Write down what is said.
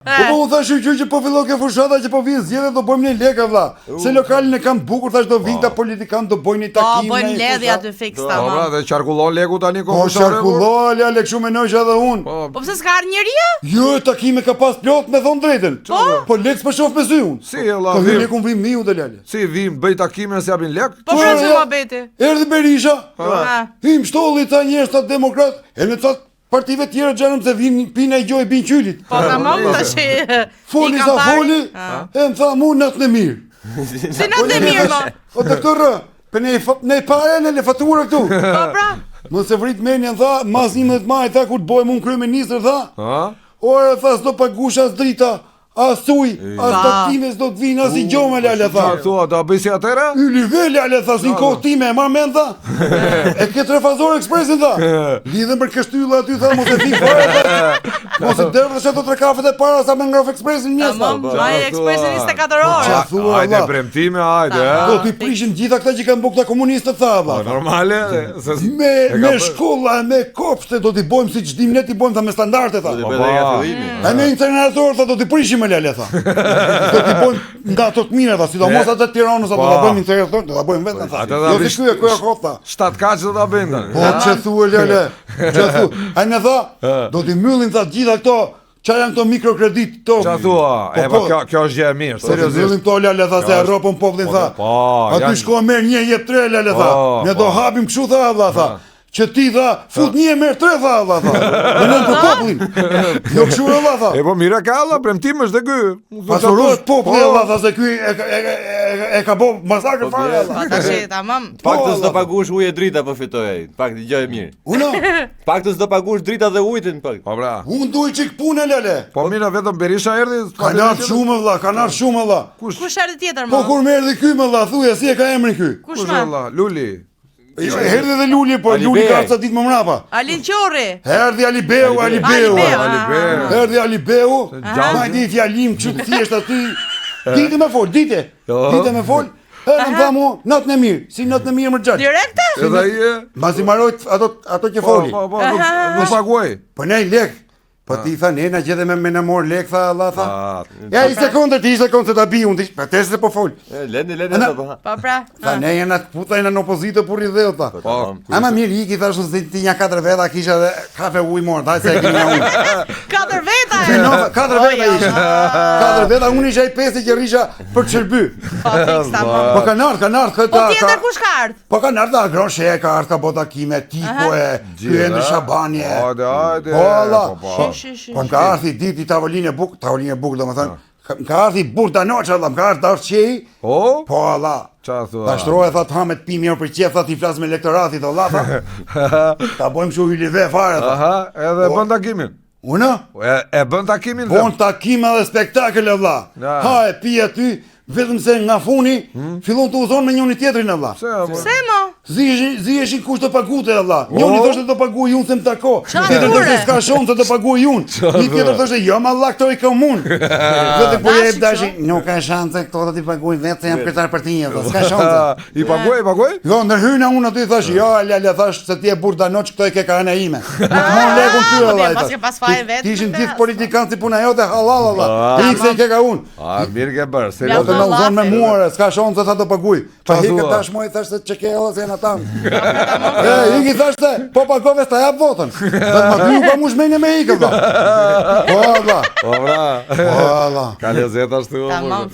Po u thash që po fillon kjo fushata që po vinë zgjedhje do bëjmë një lekë vlla. Se lokalin e kam bukur thash do vinë ta politikan do bëjnë një takim. Po bëjnë ledhja aty fiks tamam. Po pra, dhe qarkullon leku tani Po qarkullon lek shumë menoj edhe unë. Po pse s'ka ardhur njëria? Jo, takime ka pas plot me thon drejtën. Po lek s'po shoh me sy unë. Si valla. Po lekun vim miu të lale. Si vim bëj takime se japin lek? Po pse muhabeti? Erdhi Berisha. Him shtolli ta njerëz ta demokrat, e në ca partive tjera xhanëm se vin pina i gjoj bin qylit. Po tamam tash. Foli sa foli, e më tha mu natën e mirë. Si natën e mirë mo? O doktor, për ne parë në faturë këtu. Po pra. Mos e vrit menjen tha, mas 11 maj tha kur të bëhem unë kryeministër tha. Ha? Ora tha s'do pagush as drita, as uj, as takime s'do të vinë as i gjoma lale tha. Çfarë thua, do bëj si atëra? Yli vele ale tha, sin kohë time e marr mend tha. E ke trefazor ekspresin tha. Lidhen për kështylla aty tha, mos e fi fare. Mos e derdhësh ato 3 kafet e para sa më ngrof ekspresin mjes. Tamam, ai ekspresin 24 orë. Hajde premtime, hajde. Po ti prishin gjitha këta që kanë bukë komunistët tha valla. Normale, me shkolla, me kopshte do t'i bojmë siç dim ne t'i bojmë tha me standarde tha. Ai me incinerator tha do t'i prishim me lale tha. Do t'i bojmë nga ato të mira tha, sidomos ato të Tiranës ato do ta bëjmë incinerator, do ta bëjmë vetëm tha. Jo ti shkruaj ku e kota. 7 kaç do ta bëjmë tani. Po çe thua lale. Çe thu. Ai më tha, do t'i mbyllin tha gjitha këto qa janë këto mikrokredit to. Qa thua, kjo është gjë e mirë. Seriozisht. Mbyllin këto lale tha se harropën popullin tha. Aty shko merr 1 jep 3 lale tha. Ne do hapim kështu tha valla tha. Që ti tha, fut 1 merr 3 tha valla tha. Në për popullin. Jo kështu valla tha. E po mira ka valla, premtim është dhe ky. Pasurohet populli valla tha se ky e ka bë masakër fare valla. Po tash tamam. Paktës do paguash ujë e drita po fitoj ai. Pak gjë e mirë. Uno. Paktës do paguash drita dhe ujin pak. Po bra. Unë duaj çik punë lale. Po mira vetëm Berisha erdhi. Kanë ardhur shumë valla, kanë ardhur shumë valla. Kush erdhi tjetër Po mo? kur më erdhi ky më valla, thuja si e ka emrin ky? Kush Kush ma? valla, Luli. Erdhi dhe Luli, po Luli ka ca ditë më mrapa. Alin Qorri. Erdhi Alibeu. Erdhi Alibeu. Ma di fjalim çu thjesht aty. Dite më fol, dite. Dite më fol. Erdhi më thamu, natën e mirë, si natën e mirë më xhal. Direkte? Edhe ai. Mbasi mbaroi ato që foli. Po, nuk paguaj. Po nej lek. Po ti tha nena gjethe me në mor lek tha Allah tha. Ja i sekondë ti sekondë ta bi unë ti. Pa tesë po fol. Lëni Po pra. Tha ne janë atë puta janë në opozitë por i dheu tha. Ama mirë iki thash se ti ja 4 veta kisha dhe kafe ujë mor, dha se e keni unë. 4 veta. 4 veta isha. 4 veta unë isha i 5 që rrisha për të shërby. Po fiks tamam. Po kanë ardhur këta. Po tjetër kush ka ardhur? Po kanë ardhur Groshe ka ardhur ka bota kime, tipo e Ender Shabani. Hajde. Po Allah. Po ka ardhi ditë tavolinë buk domethënë. Ka ardhi Burdanoç Allah, ka ardhur Darçi. Po Allah. Qa thua? Ta shtrohe tha të hamet pi mirë për qef, tha ti flas me elektoratit Allah tha. Ta bëjmë kështu hylive fare tha. Aha, edhe bën takimin. Unë? E bën takimin. Bon takim edhe spektakël Allah. Ha e pi aty vetëm se nga funi fillon të uzon me njëri tjetrin Allah. Pse mo? Ziheshin kush të pagute Allah. Njëri thoshte do paguaj unë se më tako. Tjetri thoshte s'ka shumë se do paguaj unë. Një tjetër thoshte jo ma Allah këto i komun. Vetëm po jep dashi, nuk ka shanse këto do t'i paguaj vetë se jam kryetar partie, s'ka shanse. I paguaj? Jo, ndërhyna unë aty thash, jo lale thash se ti e Burdanoç këto e ke kana ime. Mon lekun ty Allah. Pas ke pas fajin vetë. Tishin gjithë politikanë si puna jote halal Allah. Ti se ke ka unë. A mirë ke bërë, Do të më uzon me muare, s'ka shonë se tha do paguaj. Pa hikë tash moj thash se çeke edhe se janë ata. Iki thash se po pagove sta jap votën. Do të më pa mush me me ikë valla. Po valla. Po bra. Po valla. Ka lezet ashtu. Tamam.